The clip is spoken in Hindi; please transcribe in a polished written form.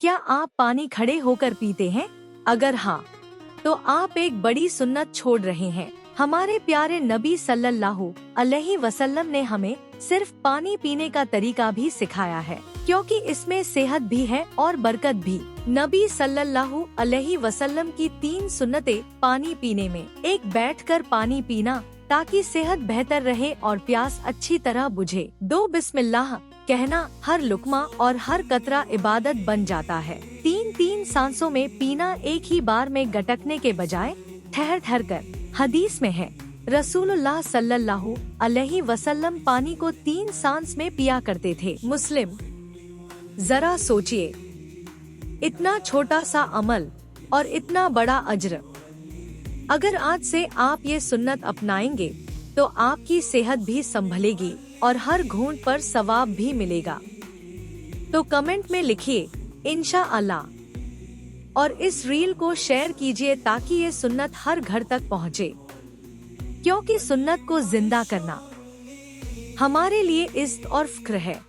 क्या आप पानी खड़े होकर पीते हैं? अगर हाँ, तो आप एक बड़ी सुन्नत छोड़ रहे हैं। हमारे प्यारे नबी सल्लल्लाहु अलैहि वसल्लम ने हमें सिर्फ पानी पीने का तरीका भी सिखाया है, क्योंकि इसमें सेहत भी है और बरकत भी। नबी सल्लल्लाहु अलैहि वसल्लम की 3 सुन्नतें पानी पीने में। एक, बैठकर पानी पीना ताकि सेहत बेहतर रहे और प्यास अच्छी तरह बुझे। 2, बिस्मिल्लाह कहना, हर लुकमा और हर कतरा इबादत बन जाता है। 3 सांसों में पीना, एक ही बार में गटकने के बजाय ठहर ठहर कर। हदीस में है, रसूलुल्लाह सल्लल्लाहु अलैहि वसल्लम पानी को 3 सांस में पिया करते थे। मुस्लिम। जरा सोचिए, इतना छोटा सा अमल और इतना बड़ा अज्र। अगर आज से आप ये सुन्नत अपनाएंगे तो आपकी सेहत भी संभलेगी और हर घूंट पर सवाब भी मिलेगा। तो कमेंट में लिखिए इंशाअल्लाह और इस रील को शेयर कीजिए ताकि ये सुन्नत हर घर तक पहुँचे, क्योंकि सुन्नत को जिंदा करना हमारे लिए इज्जत और फ़ख्र है।